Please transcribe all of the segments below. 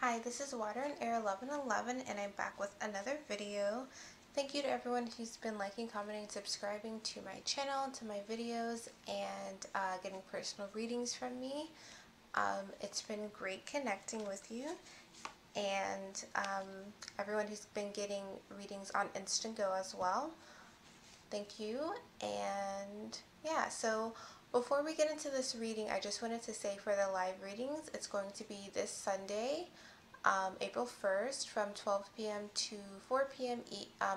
Hi, this is Water and Air 1111 and I'm back with another video. Thank you to everyone who's been liking, commenting, subscribing to my channel, to my videos, and getting personal readings from me. It's been great connecting with you, and everyone who's been getting readings on Instago as well. Thank you. And yeah, so before we get into this reading, I just wanted to say for the live readings, it's going to be this Sunday, April 1st from 12 p.m. to 4 p.m.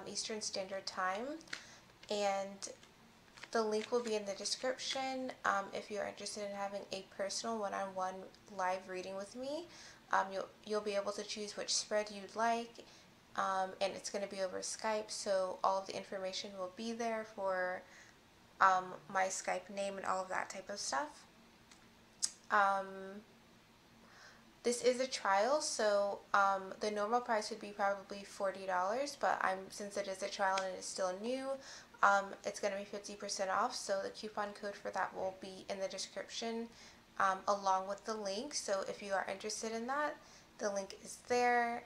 Eastern Standard Time. And the link will be in the description if you're interested in having a personal one-on-one live reading with me. You'll be able to choose which spread you'd like, and it's going to be over Skype, so all of the information will be there for my Skype name and all of that type of stuff. This is a trial, so the normal price would be probably $40, but since it is a trial and it is still new, it's going to be 50% off, so the coupon code for that will be in the description along with the link. So if you are interested in that, the link is there.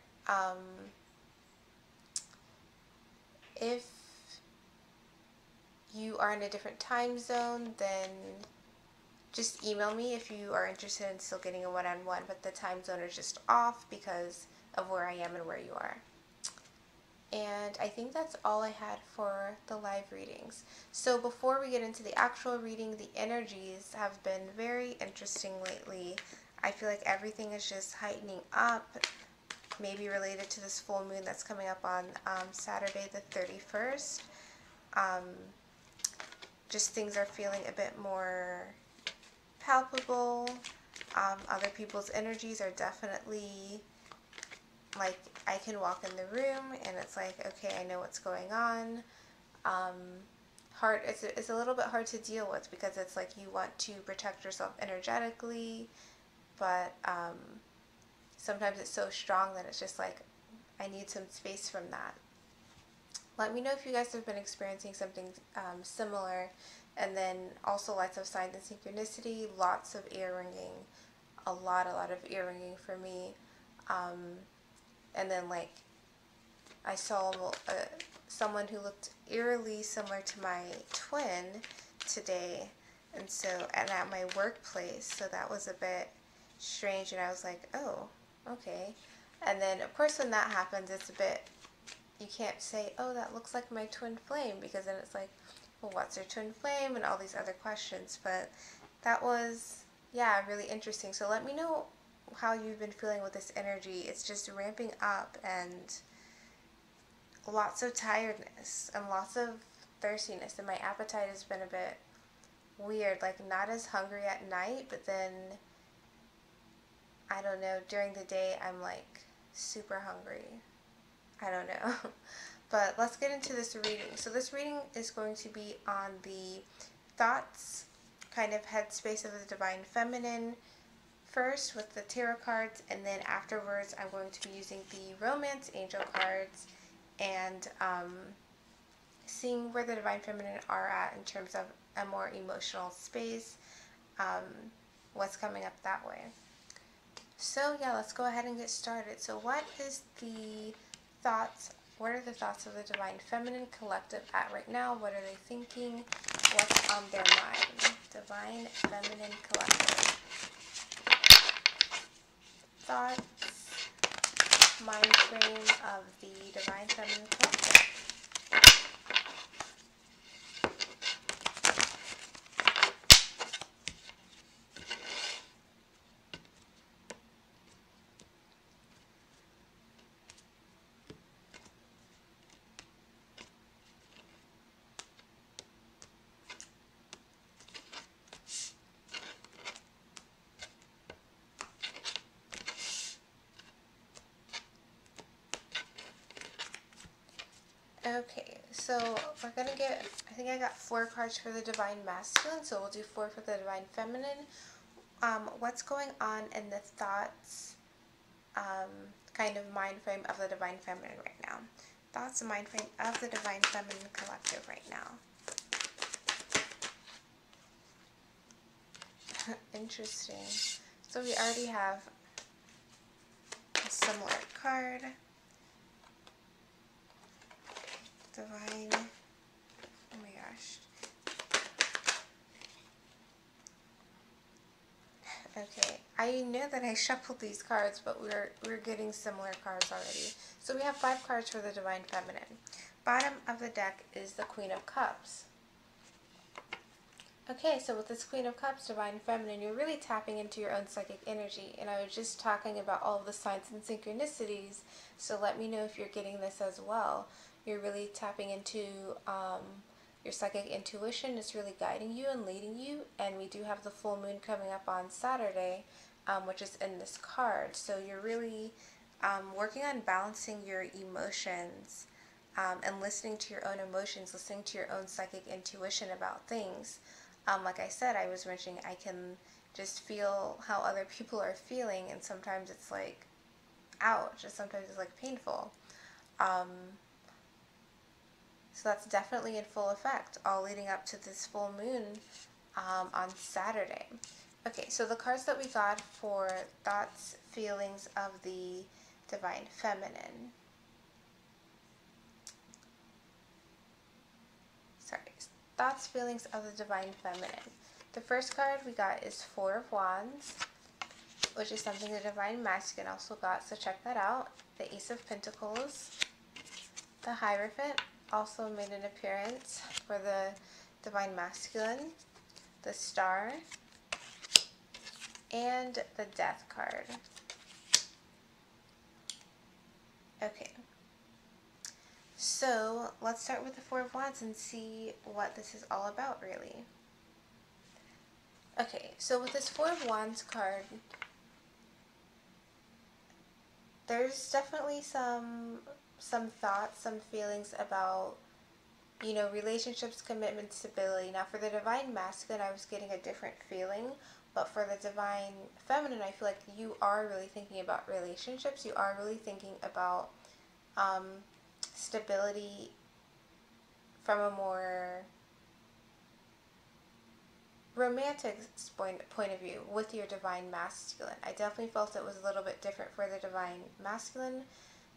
If you are in a different time zone, then just email me if you are interested in still getting a one-on-one, but the time zone is just off because of where I am and where you are. And I think that's all I had for the live readings. So before we get into the actual reading, the energies have been very interesting lately. I feel like everything is just heightening up, maybe related to this full moon that's coming up on Saturday the 31st. Just things are feeling a bit more palpable. Other people's energies are definitely like, I can walk in the room and it's like, okay, I know what's going on. It's a little bit hard to deal with because it's like you want to protect yourself energetically, but sometimes it's so strong that it's just like, I need some space from that. Let me know if you guys have been experiencing something similar. And then also lots of signs and synchronicity, lots of ear ringing, a lot of ear ringing for me. And then like I saw someone who looked eerily similar to my twin today, and at my workplace, so that was a bit strange, and I was like, oh, okay. And then of course when that happens, it's a bit, you can't say, oh, that looks like my twin flame, because then it's like, well, what's your twin flame, and all these other questions. But that was, yeah, really interesting. So let me know how you've been feeling with this energy. It's just ramping up, and lots of tiredness and lots of thirstiness, and my appetite has been a bit weird, like not as hungry at night, but then I don't know, during the day I'm like super hungry. I don't know. But let's get into this reading. So this reading is going to be on the thoughts, kind of headspace of the Divine Feminine first with the tarot cards, and then afterwards I'm going to be using the Romance Angel cards and seeing where the Divine Feminine are at in terms of a more emotional space, what's coming up that way. So yeah, let's go ahead and get started. So what are the thoughts of the Divine Feminine Collective at right now? What are they thinking? What's on their mind? Divine Feminine Collective. Thoughts, mind frame of the Divine Feminine Collective. Okay, so we're going to get, I think I got 4 cards for the Divine Masculine, so we'll do 4 for the Divine Feminine. What's going on in the thoughts, kind of mind frame of the Divine Feminine right now? Thoughts and mind frame of the Divine Feminine Collective right now. Interesting. So we already have a similar card. Divine, oh my gosh. Okay, I know that I shuffled these cards, but we're getting similar cards already. So we have 5 cards for the Divine Feminine. Bottom of the deck is the Queen of Cups. Okay, so with this Queen of Cups, Divine Feminine, you're really tapping into your own psychic energy. And I was just talking about all of the signs and synchronicities, so let me know if you're getting this as well. You're really tapping into your psychic intuition. Is really guiding you and leading you. And we do have the full moon coming up on Saturday, which is in this card. So you're really working on balancing your emotions and listening to your own emotions, listening to your own psychic intuition about things. Like I said, I was mentioning I can just feel how other people are feeling, and sometimes it's like, ouch, and sometimes it's like painful. So that's definitely in full effect, all leading up to this full moon on Saturday. Okay, so the cards that we got for thoughts, feelings of the Divine Feminine. Sorry, thoughts, feelings of the Divine Feminine. The first card we got is 4 of Wands, which is something the Divine Masculine also got, so check that out. The Ace of Pentacles. The Hierophant also made an appearance for the Divine Masculine. The Star. And the Death card. Okay. So let's start with the 4 of Wands and see what this is all about, really. Okay, so with this 4 of Wands card, there's definitely some thoughts, some feelings about, you know, relationships, commitment, stability. Now for the Divine Masculine, I was getting a different feeling, but for the Divine Feminine, I feel like you are really thinking about relationships. You are really thinking about stability from a more romantic point of view with your Divine Masculine. I definitely felt it was a little bit different for the Divine Masculine,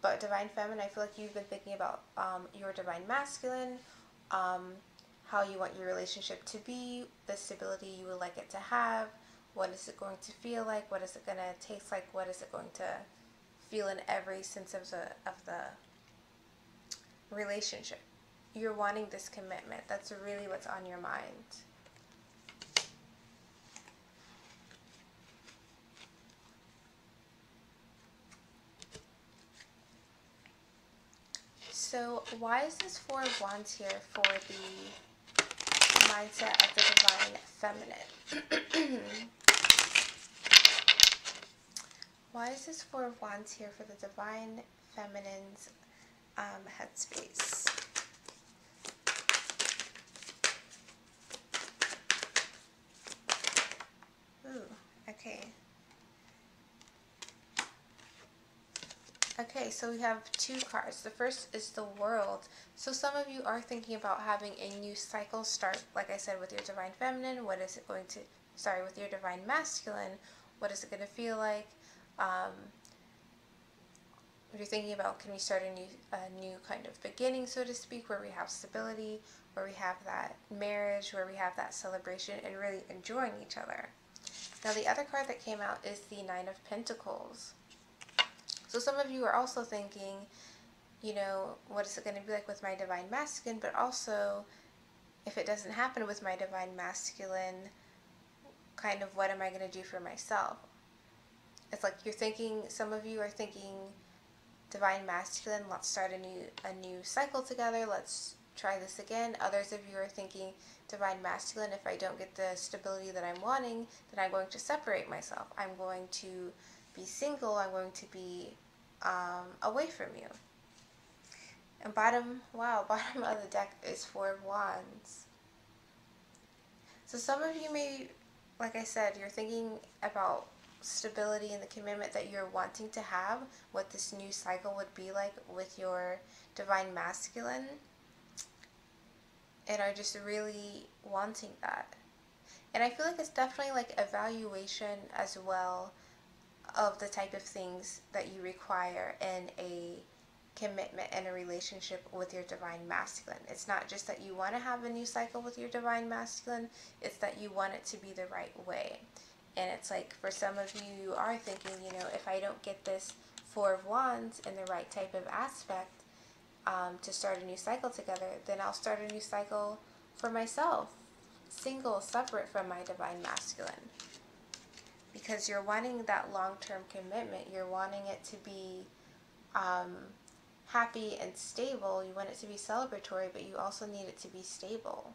but Divine Feminine, I feel like you've been thinking about your Divine Masculine, how you want your relationship to be, the stability you would like it to have, what is it going to feel like, what is it going to taste like, what is it going to feel in every sense of the relationship. You're wanting this commitment. That's really what's on your mind. So why is this 4 of Wands here for the mindset of the Divine Feminine? Why is this 4 of Wands here for the Divine Feminine's headspace? Ooh, okay. Okay, so we have 2 cards. The first is the World. So some of you are thinking about having a new cycle start, like I said, with your Divine Feminine. What is it going to, sorry, with your Divine Masculine, what is it going to feel like? If you're thinking about, can we start a new kind of beginning, so to speak, where we have stability, where we have that marriage, where we have that celebration, and really enjoying each other. Now the other card that came out is the 9 of Pentacles. So some of you are also thinking, you know, what is it going to be like with my Divine Masculine, but also, if it doesn't happen with my Divine Masculine, kind of what am I going to do for myself? It's like you're thinking, some of you are thinking, Divine Masculine, let's start a new cycle together, let's try this again. Others of you are thinking, Divine Masculine, if I don't get the stability that I'm wanting, then I'm going to separate myself. I'm going to be single, I'm going to be away from you. And bottom of the deck is 4 of Wands. So some of you may, like I said, you're thinking about stability and the commitment that you're wanting to have, what this new cycle would be like with your Divine Masculine, and are just really wanting that. And I feel like it's definitely like evaluation as well of the type of things that you require in a commitment and a relationship with your divine masculine. It's not just that you want to have a new cycle with your divine masculine, it's that you want it to be the right way. And it's like, for some of you, you are thinking, if I don't get this Four of Wands in the right type of aspect to start a new cycle together, then I'll start a new cycle for myself, single, separate from my divine masculine. Because you're wanting that long-term commitment. You're wanting it to be happy and stable. You want it to be celebratory, but you also need it to be stable.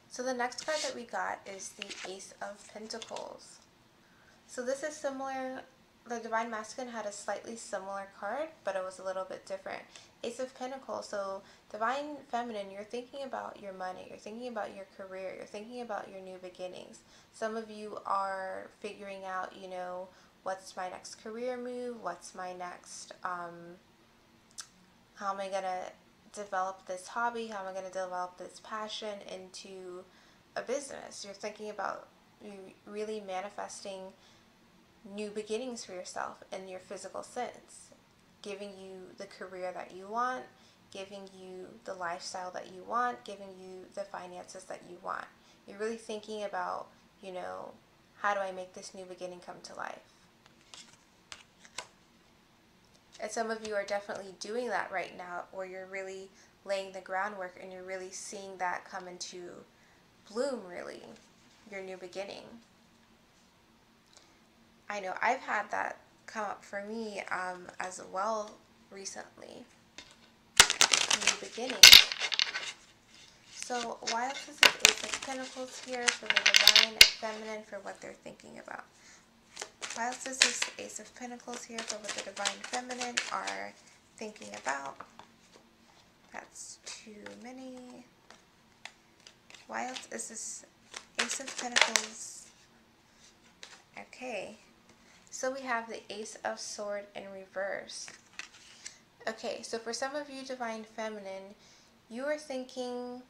So the next card that we got is the Ace of Pentacles. So this is similar. The Divine Masculine had a slightly similar card, but it was a little bit different. Ace of Pentacles. So Divine Feminine, you're thinking about your money. You're thinking about your career. You're thinking about your new beginnings. Some of you are figuring out, what's my next career move? What's my next, how am I going to develop this hobby? How am I going to develop this passion into a business? You're thinking about you really manifesting new beginnings for yourself in your physical sense, giving you the career that you want, giving you the lifestyle that you want, giving you the finances that you want. You're really thinking about, how do I make this new beginning come to life? And some of you are definitely doing that right now, where you're really laying the groundwork and you're really seeing that come into bloom, really, your new beginning. I know I've had that come up for me as well recently. New beginning. So why else is this Ace of Pentacles here for the Divine Feminine for what they're thinking about? Why else is this Ace of Pentacles here for what the Divine Feminine are thinking about? That's too many. Why else is this Ace of Pentacles? Okay. So we have the Ace of Swords in reverse. Okay, so for some of you, Divine Feminine, you are thinking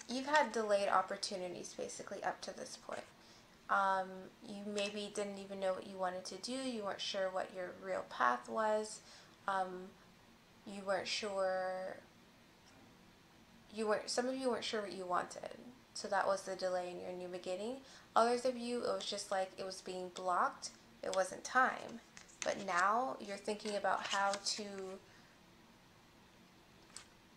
you've had delayed opportunities basically up to this point. You maybe didn't even know what you wanted to do. You weren't sure what your real path was. You weren't sure. Some of you weren't sure what you wanted. So that was the delay in your new beginning. Others of you, it was just like it was being blocked. It wasn't time. But now you're thinking about how to.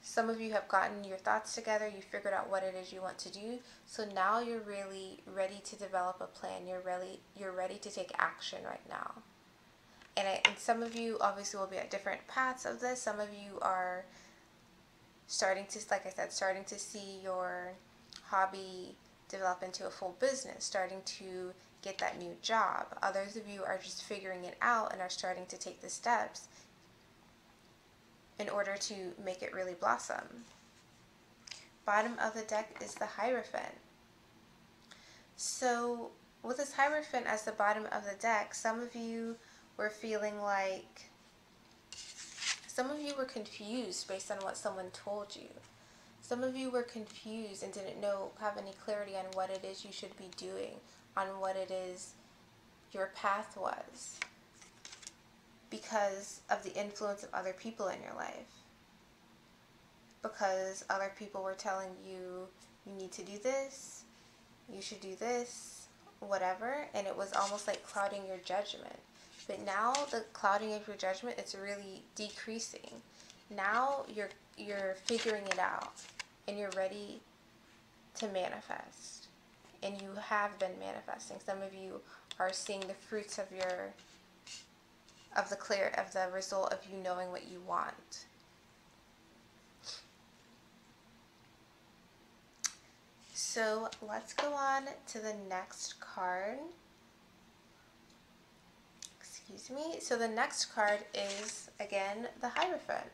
Some of you have gotten your thoughts together. You figured out what it is you want to do. So now you're really ready to develop a plan. You're ready to take action right now. And some of you obviously will be at different paths of this. Some of you are starting to, like I said, starting to see your hobby develop into a full business, starting to get that new job. Others of you are just figuring it out and are starting to take the steps in order to make it really blossom. Bottom of the deck is the Hierophant. So with this Hierophant as the bottom of the deck, some of you were feeling like, some of you were confused based on what someone told you. Some of you were confused and didn't have any clarity on what it is you should be doing, on what it is your path was, because of the influence of other people in your life. Because other people were telling you, you need to do this, you should do this, whatever, and it was almost like clouding your judgment. But now the clouding of your judgment, it's really decreasing. Now you're figuring it out and you're ready to manifest. And you have been manifesting. Some of you are seeing the fruits of the result of you knowing what you want. So let's go on to the next card. Excuse me. So the next card is, again, the Hierophant.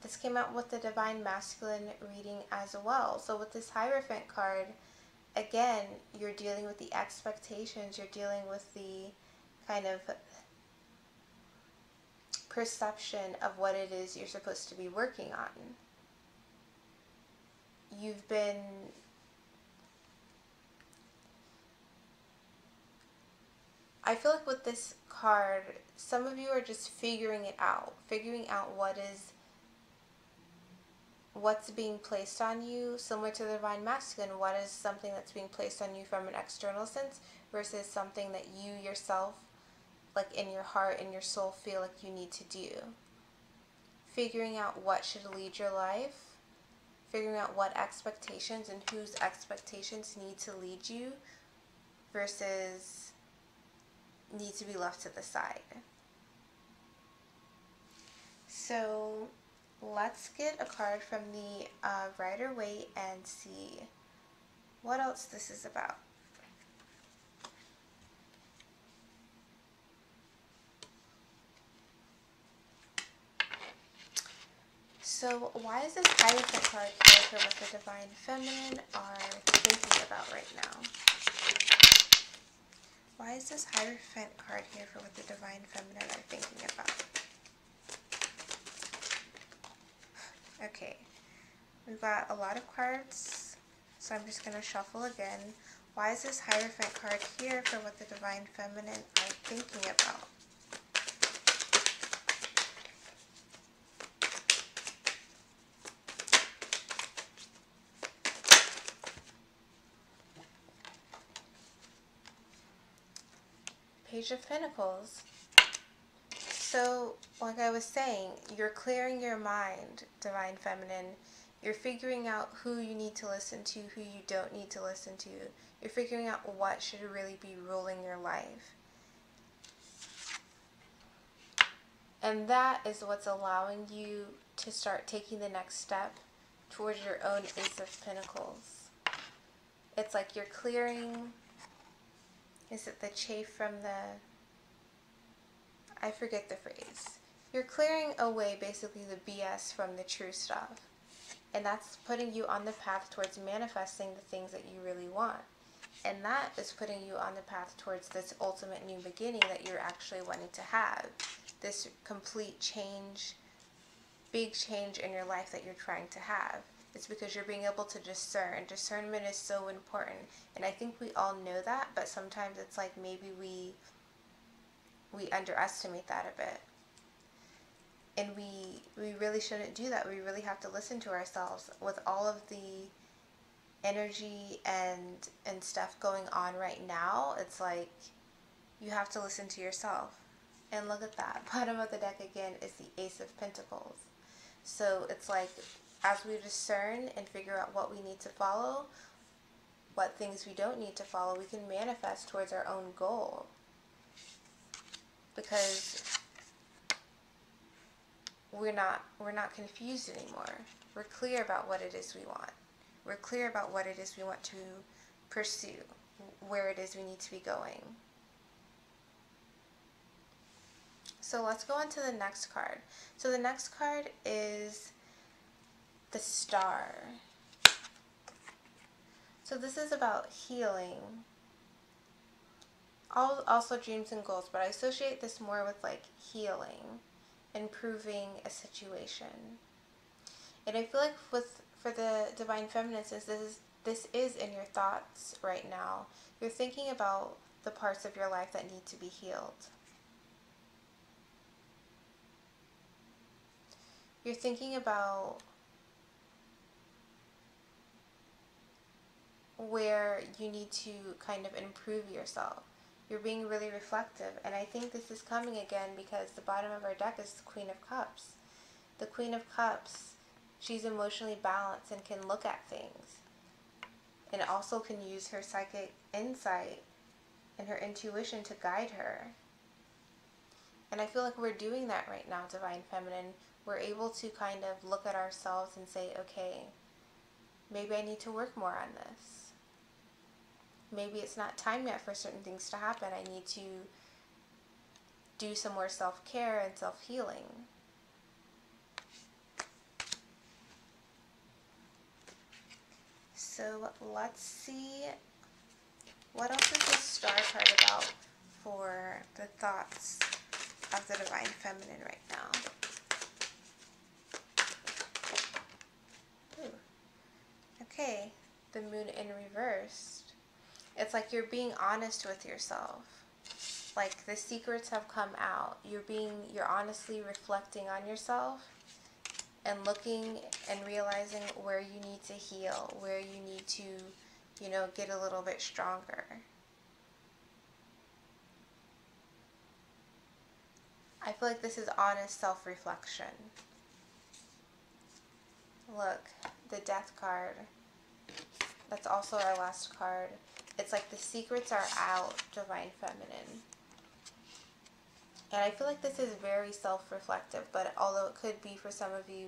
This came out with the Divine Masculine reading as well. So with this Hierophant card, again, you're dealing with the expectations. You're dealing with the kind of perception of what it is you're supposed to be working on. You've been I feel like with this card, some of you are just figuring out what's being placed on you, similar to the Divine Masculine. What is something that's being placed on you from an external sense versus something that you yourself, like in your heart and your soul, feel like you need to do. Figuring out what should lead your life, figuring out what expectations and whose expectations need to lead you versus need to be left to the side. So let's get a card from the Rider-Waite and see what else this is about. So why is this Hierophant card here for what the Divine Feminine are thinking about right now? Why is this Hierophant card here for what the Divine Feminine are thinking about? Okay, we've got a lot of cards, so I'm just going to shuffle again. Why is this Hierophant card here for what the Divine Feminine are thinking about? Page of Pentacles. So, like I was saying, you're clearing your mind, Divine Feminine. You're figuring out who you need to listen to, who you don't need to listen to. You're figuring out what should really be ruling your life. And that is what's allowing you to start taking the next step towards your own Ace of Pentacles. It's like you're clearing, is it the chaff from the, I forget the phrase. You're clearing away basically the BS from the true stuff. And that's putting you on the path towards manifesting the things that you really want. And that is putting you on the path towards this ultimate new beginning that you're actually wanting to have. This complete change, big change in your life that you're trying to have. It's because you're being able to discern. Discernment is so important. And I think we all know that, but sometimes it's like maybe we underestimate that a bit. And we really shouldn't do that. We really have to listen to ourselves with all of the energy and stuff going on right now. It's like you have to listen to yourself. And look at that. Bottom of the deck again is the Ace of Pentacles. So it's like as we discern and figure out what we need to follow, what things we don't need to follow, we can manifest towards our own goal. Because we're not confused anymore. We're clear about what it is we want. We're clear about what it is we want to pursue, where it is we need to be going. So let's go on to the next card. So the next card is the Star. So this is about healing. Also dreams and goals, but I associate this more with like healing, improving a situation. And I feel like for the Divine Feminine, since this is in your thoughts right now, you're thinking about the parts of your life that need to be healed. You're thinking about where you need to kind of improve yourself. You're being really reflective, and I think this is coming again because the bottom of our deck is the Queen of Cups. The Queen of Cups, she's emotionally balanced and can look at things, and also can use her psychic insight and her intuition to guide her. And I feel like we're doing that right now, Divine Feminine. We're able to kind of look at ourselves and say, okay, maybe I need to work more on this. Maybe it's not time yet for certain things to happen. I need to do some more self-care and self-healing. So let's see, what else is this Star card about for the thoughts of the Divine Feminine right now? Ooh. Okay, the Moon in reversed. It's like you're being honest with yourself. like the secrets have come out. You're honestly reflecting on yourself and looking and realizing where you need to heal, where you need to, get a little bit stronger. I feel like this is honest self-reflection. Look, the Death card. That's also our last card. It's like the secrets are out, Divine Feminine. And I feel like this is very self-reflective, but although it could be for some of you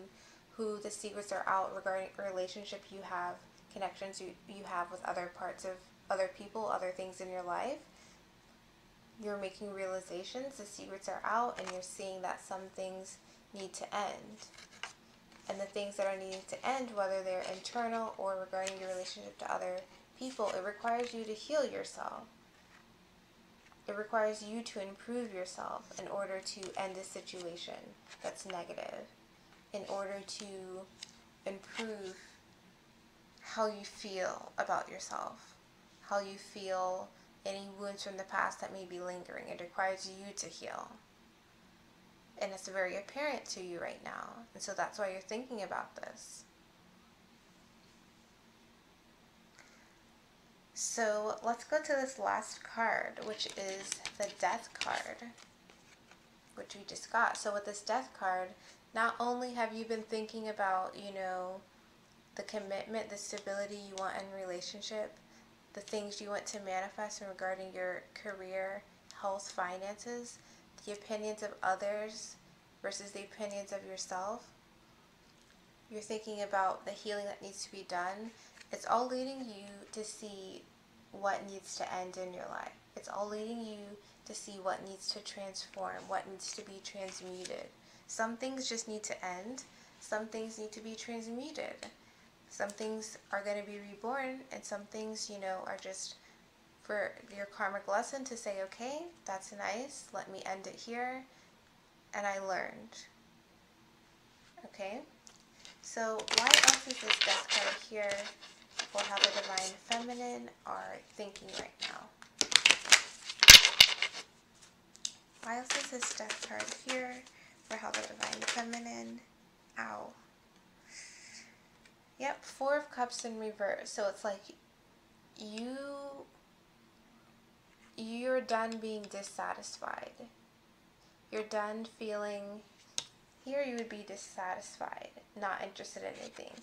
who the secrets are out regarding a relationship you have, connections you have with other parts of other people, other things in your life, you're making realizations, the secrets are out, and you're seeing that some things need to end. And the things that are needing to end, whether they're internal or regarding your relationship to other people, it requires you to heal yourself. It requires you to improve yourself in order to end a situation that's negative, in order to improve how you feel about yourself, how you feel any wounds from the past that may be lingering. It requires you to heal. And it's very apparent to you right now. And so that's why you're thinking about this. So let's go to this last card, which is the Death card, which we just got. So with this Death card, not only have you been thinking about, the commitment, the stability you want in a relationship, the things you want to manifest regarding your career, health, finances, the opinions of others versus the opinions of yourself. You're thinking about the healing that needs to be done. It's all leading you to see what needs to end in your life. It's all leading you to see what needs to transform, what needs to be transmuted. Some things just need to end. Some things need to be transmuted. Some things are going to be reborn, and some things, are just for your karmic lesson to say, okay, that's nice, let me end it here, and I learned. Okay? So why else is this Death card here for how the Divine Feminine are thinking right now? Why else is this Death card here for how the Divine Feminine, Yep, Four of Cups in reverse. So it's like you're done being dissatisfied. You're done feeling, here you would be dissatisfied, not interested in anything.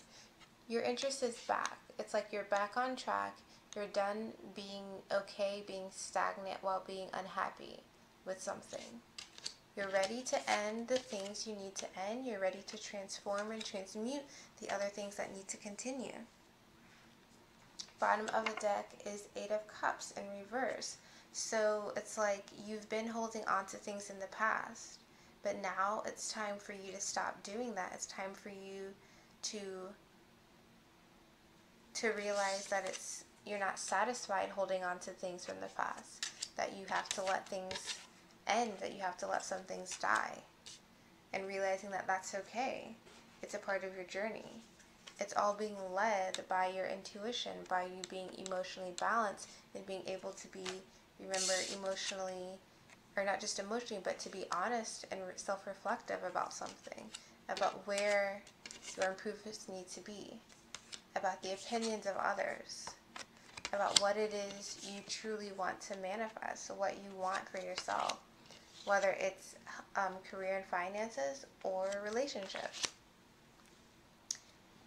Your interest is back. It's like you're back on track. You're done being okay, being stagnant while being unhappy with something. You're ready to end the things you need to end. You're ready to transform and transmute the other things that need to continue. Bottom of the deck is Eight of Cups in reverse. So it's like you've been holding on to things in the past, but now it's time for you to stop doing that. It's time for you to realize that you're not satisfied holding on to things from the past, that you have to let things end, that you have to let some things die, and realizing that that's okay. It's a part of your journey. It's all being led by your intuition, by you being emotionally balanced and being able to be, remember, emotionally, or not just emotionally, but to be honest and self-reflective about something, about where your improvements need to be, about the opinions of others, about what it is you truly want to manifest, what you want for yourself, whether it's career and finances or relationships.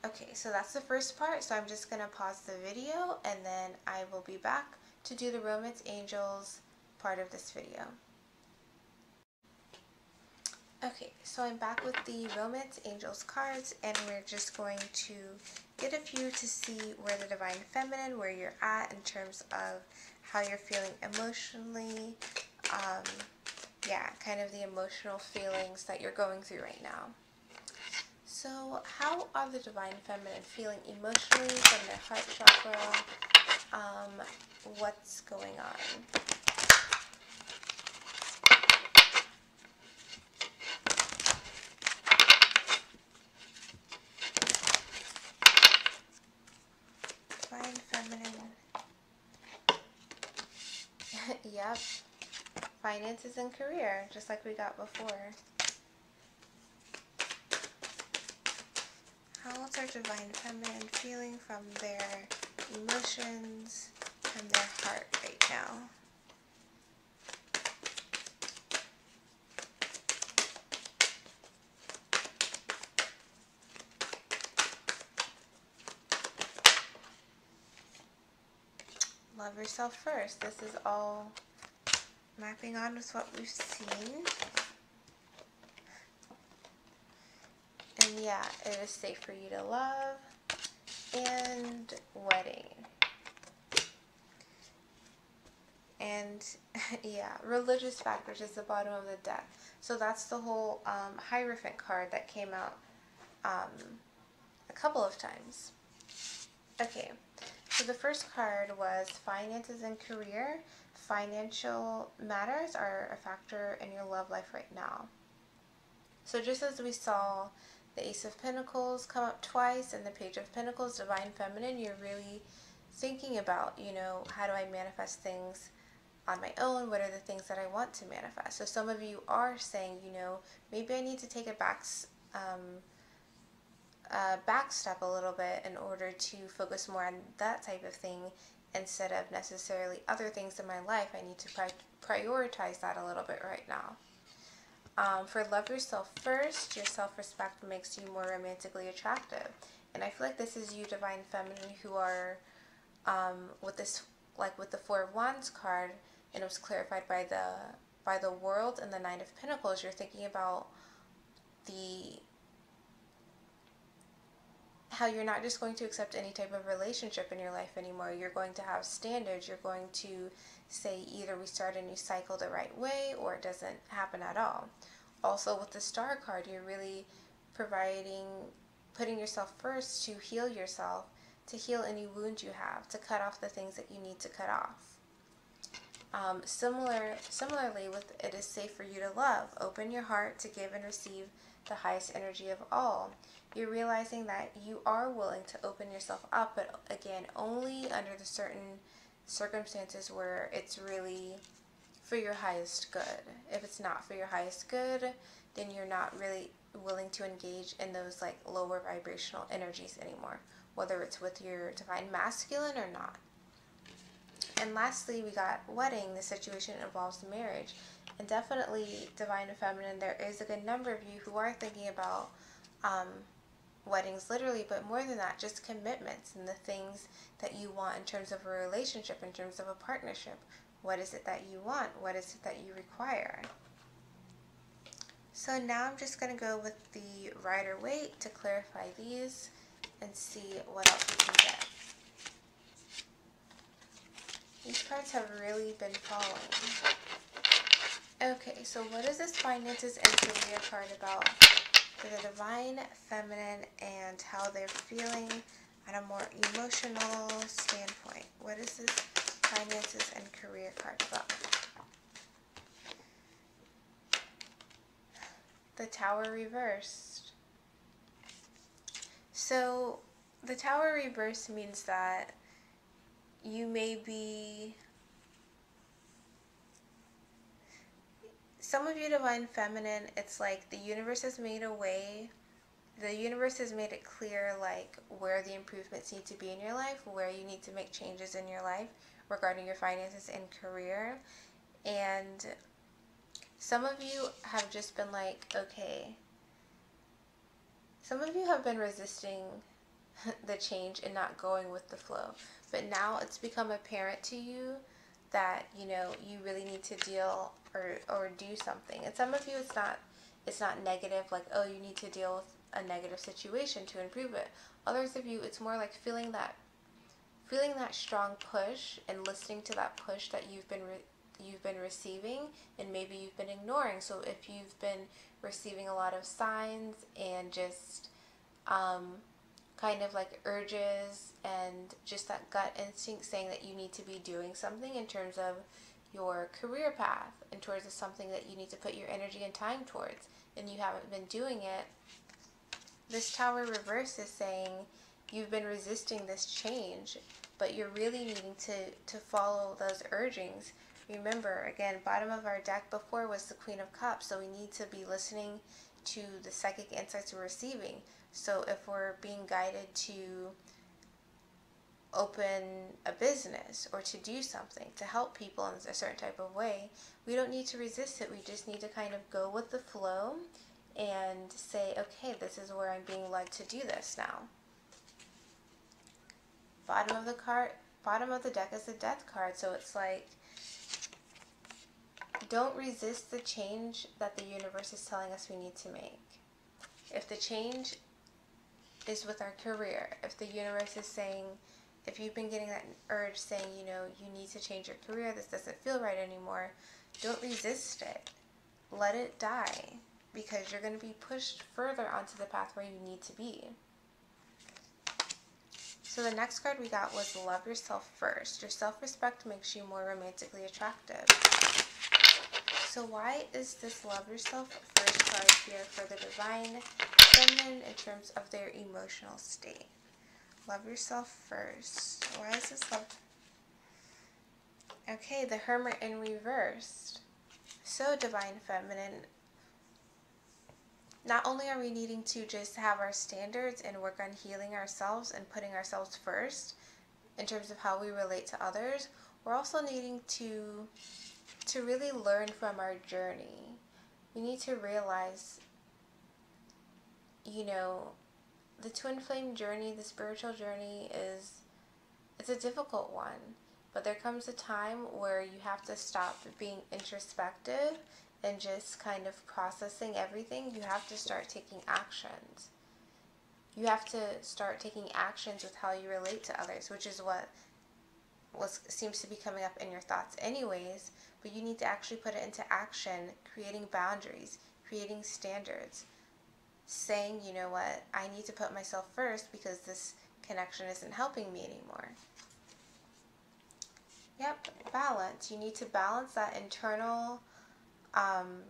Okay, so that's the first part, so I'm just going to pause the video and then I will be back to do the Romance Angels part of this video. Okay, so I'm back with the Romance Angels cards, and we're just going to get a few to see where the Divine Feminine, where you're at in terms of how you're feeling emotionally, kind of the emotional feelings that you're going through right now. So how are the Divine Feminine feeling emotionally from their heart chakra? What's going on? Divine Feminine. Yep. finances and career, just like we got before. How's our divine feminine feeling from their emotions and their heart right now? Love yourself first. This is all mapping on with what we've seen. And yeah, it is safe for you to love. And wedding. And yeah, religious factors is the bottom of the deck. So that's the whole Hierophant card that came out a couple of times. Okay, so the first card was finances and career. Financial matters are a factor in your love life right now. So just as we saw the Ace of Pentacles come up twice and the Page of Pentacles, Divine Feminine, you're really thinking about, you know, how do I manifest things on my own? What are the things that I want to manifest? So some of you are saying, you know, maybe I need to take a back step a little bit in order to focus more on that type of thing instead of necessarily other things in my life. I need to prioritize that a little bit right now. For love yourself first, your self-respect makes you more romantically attractive. And I feel like this is you, Divine Feminine, who are with this, like with the Four of Wands card, and it was clarified by the World and the Nine of Pentacles. You're thinking about how you're not just going to accept any type of relationship in your life anymore. You're going to have standards. You're going to say either we start a new cycle the right way or it doesn't happen at all. Also with the Star card, you're really putting yourself first to heal yourself, to heal any wounds you have, to cut off the things that you need to cut off. Similarly, with it is safe for you to love. Open your heart to give and receive the highest energy of all. You're realizing that you are willing to open yourself up, but again, only under the certain circumstances where it's really for your highest good. If it's not for your highest good, then you're not really willing to engage in those like lower vibrational energies anymore, whether it's with your divine masculine or not. And lastly, we got wedding. The situation involves marriage. And definitely, Divine and Feminine, there is a good number of you who are thinking about weddings literally, but more than that, just commitments and the things that you want in terms of a relationship, in terms of a partnership. What is it that you want? What is it that you require? So now I'm just going to go with the Rider-Waite to clarify these and see what else we can get. These cards have really been falling. Okay, so what is this finances and career card about for the Divine Feminine and how they're feeling at a more emotional standpoint? What is this finances and career card about? The Tower reversed. So the Tower reversed means that you may be, some of you Divine Feminine, it's like the universe has made a way, the universe has made it clear like where the improvements need to be in your life, where you need to make changes in your life regarding your finances and career. And some of you have just been like, okay, some of you have been resisting the change and not going with the flow. But now it's become apparent to you that, you know, you really need to deal or do something. And some of you, it's not negative, like, oh, you need to deal with a negative situation to improve it. Others of you, it's more like feeling that strong push and listening to that push that you've been receiving and maybe you've been ignoring. So if you've been receiving a lot of signs and just kind of like urges and just that gut instinct saying that you need to be doing something in terms of your career path and towards something that you need to put your energy and time towards, and you haven't been doing it, this Tower reverse is saying you've been resisting this change, but you're really needing to follow those urgings Remember, again, bottom of our deck before was the Queen of Cups, so we need to be listening to the psychic insights we're receiving. So if we're being guided to open a business or to do something, to help people in a certain type of way, we don't need to resist it. We just need to kind of go with the flow and say, okay, this is where I'm being led to do this now. Bottom of the deck is the Death card, so it's like, don't resist the change that the universe is telling us we need to make. If the change is with our career, if the universe is saying, if you've been getting that urge saying, you know, you need to change your career, this doesn't feel right anymore, don't resist it. Let it die, because you're going to be pushed further onto the path where you need to be. So the next card we got was Love Yourself First. Your self-respect makes you more romantically attractive. So why is this Love Yourself First card here for the Divine Feminine in terms of their emotional state? Love yourself first. Why is this love? Okay, the Hermit in reversed. So Divine Feminine, not only are we needing to just have our standards and work on healing ourselves and putting ourselves first in terms of how we relate to others, we're also needing to really learn from our journey. We need to realize, you know, the twin flame journey, the spiritual journey it's a difficult one, but there comes a time where you have to stop being introspective and just kind of processing everything. You have to start taking actions. You have to start taking actions with how you relate to others, which is what seems to be coming up in your thoughts anyways, but you need to actually put it into action, creating boundaries, creating standards, saying, you know what, I need to put myself first because this connection isn't helping me anymore. Yep, balance. You need to balance that internal, kind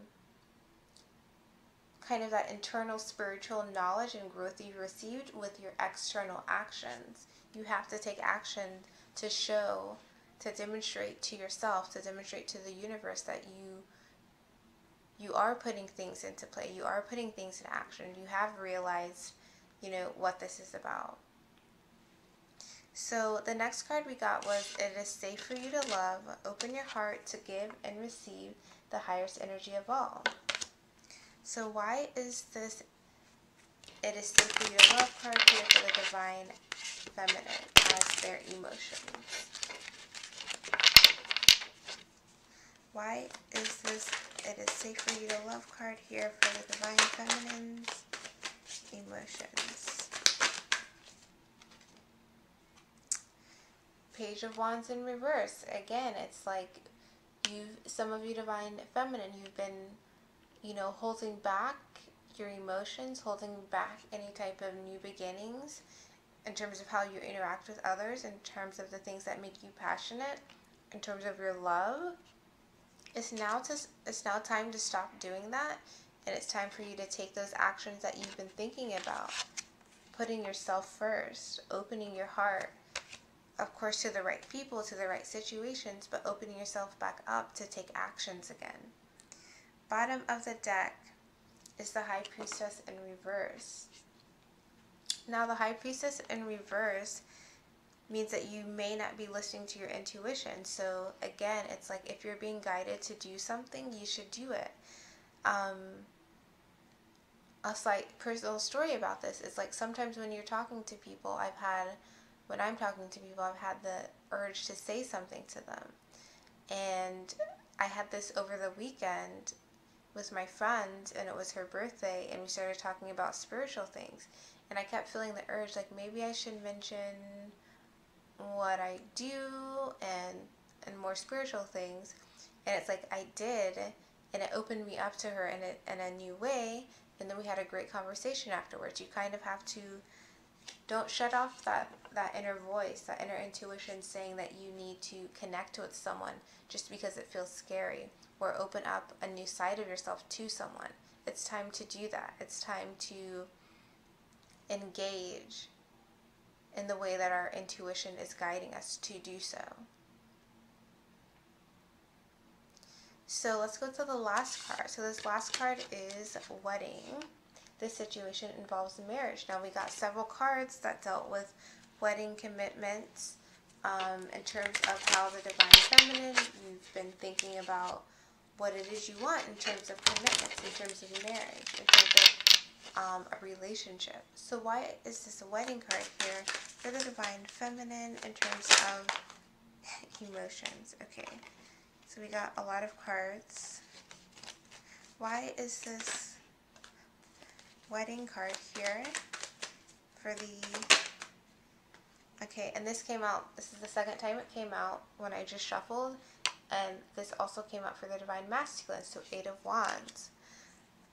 of that internal spiritual knowledge and growth you've received with your external actions. You have to take action to show, to demonstrate to yourself, to demonstrate to the universe that you are putting things into play. You are putting things in action. You have realized, you know, what this is about. So the next card we got was, it is safe for you to love. Open your heart to give and receive the highest energy of all. So why is this it is safe for you to love card here for the Divine Feminine as their emotions? Why is this it is safe for you to love card here for the Divine Feminine's emotions? Page of Wands in reverse. Again, it's like some of you Divine Feminine, you've been, you know, holding back your emotions, holding back any type of new beginnings in terms of how you interact with others, in terms of the things that make you passionate, in terms of your love. It's now time to stop doing that, and it's time for you to take those actions that you've been thinking about. Putting yourself first, opening your heart, of course, to the right people, to the right situations, but opening yourself back up to take actions again. Bottom of the deck is the High Priestess in reverse. Now, the High Priestess in reverse means that you may not be listening to your intuition. So again, it's like if you're being guided to do something, you should do it. A slight personal story about this is like sometimes when you're talking to people, when I'm talking to people, I've had the urge to say something to them. And I had this over the weekend with my friend, and it was her birthday, and we started talking about spiritual things. And I kept feeling the urge, like maybe I should mention what I do and more spiritual things. And it's like I did, and it opened me up to her in a new way. And then we had a great conversation afterwards. You kind of have to, don't shut off that inner voice, that inner intuition saying that you need to connect with someone just because it feels scary, or open up a new side of yourself to someone. It's time to do that. It's time to engage in the way that our intuition is guiding us to do so. So let's go to the last card. So this last card is wedding. This situation involves marriage. Now we got several cards that dealt with wedding commitments. In terms of how the Divine Feminine, you've been thinking about what it is you want in terms of commitments, in terms of marriage, in terms of a relationship. So why is this a wedding card here for the Divine Feminine in terms of emotions? Okay, so we got a lot of cards. Why is this wedding card here for the... Okay, and this came out, this is the second time it came out when I just shuffled, and this also came out for the Divine Masculine, so 8 of Wands.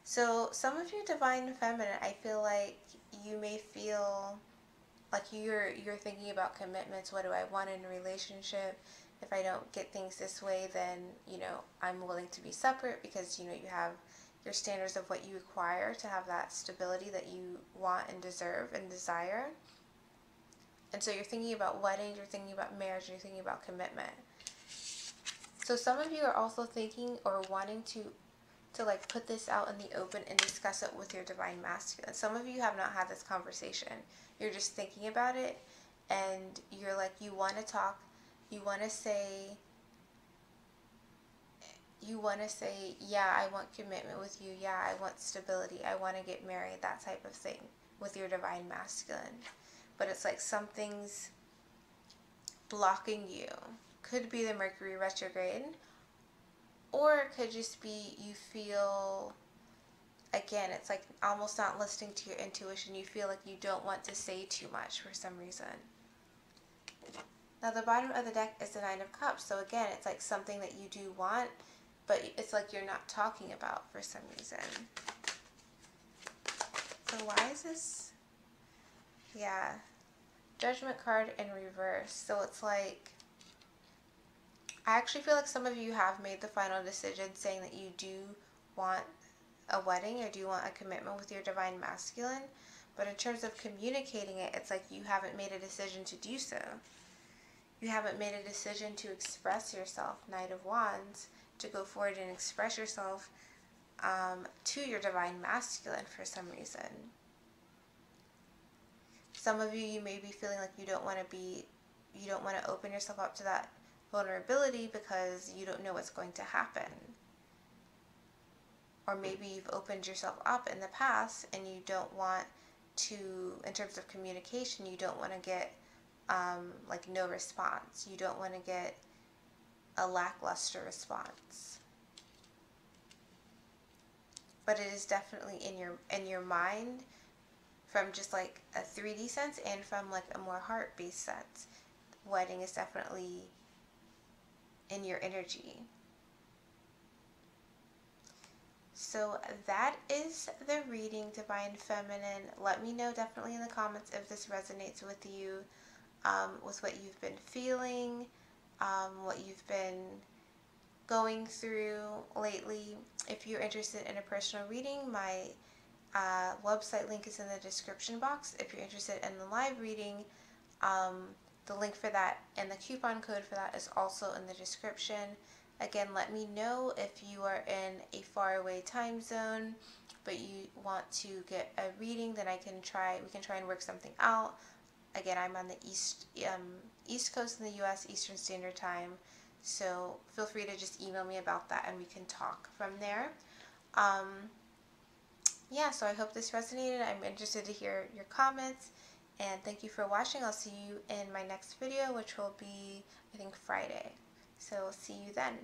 So some of you Divine Feminine, I feel like you may feel like you're thinking about commitments. What do I want in a relationship? If I don't get things this way, then, you know, I'm willing to be separate, because, you know, you have your standards of what you require to have that stability that you want and deserve and desire. And so you're thinking about weddings, you're thinking about marriage, you're thinking about commitment. So some of you are also thinking or wanting to like put this out in the open and discuss it with your Divine Masculine. Some of you have not had this conversation. You're just thinking about it, and you're like, you want to talk, you want to say, yeah, I want commitment with you, yeah, I want stability, I want to get married, that type of thing with your Divine Masculine. But it's like something's blocking you. Could be the Mercury retrograde, or it could just be you feel, again, it's like almost not listening to your intuition. You feel like you don't want to say too much for some reason. Now the bottom of the deck is the Nine of Cups. So again, it's like something that you do want, but it's like you're not talking about for some reason. So why is this? Yeah. Judgment card in reverse. So it's like, I actually feel like some of you have made the final decision saying that you do want a wedding or do want a commitment with your Divine Masculine. But in terms of communicating it, it's like you haven't made a decision to do so. You haven't made a decision to express yourself, Knight of Wands, to go forward and express yourself to your Divine Masculine for some reason. Some of you may be feeling like you don't want to open yourself up to that vulnerability because you don't know what's going to happen. Or maybe you've opened yourself up in the past and you don't want to, in terms of communication, you don't want to get like no response. You don't want to get a lackluster response. But it is definitely in your mind, from just like a 3D sense and from like a more heart-based sense. Wedding is definitely in your energy. So that is the reading, Divine Feminine. Let me know definitely in the comments if this resonates with you, with what you've been feeling, what you've been going through lately. If you're interested in a personal reading, my website link is in the description box. If you're interested in the live reading, the link for that and the coupon code for that is also in the description. Again, let me know if you are in a faraway time zone, but you want to get a reading, then we can try and work something out. Again, I'm on the East Coast in the US, Eastern Standard Time, so feel free to just email me about that and we can talk from there. Yeah, so I hope this resonated. I'm interested to hear your comments, and thank you for watching. I'll see you in my next video, which will be, I think, Friday. So see you then.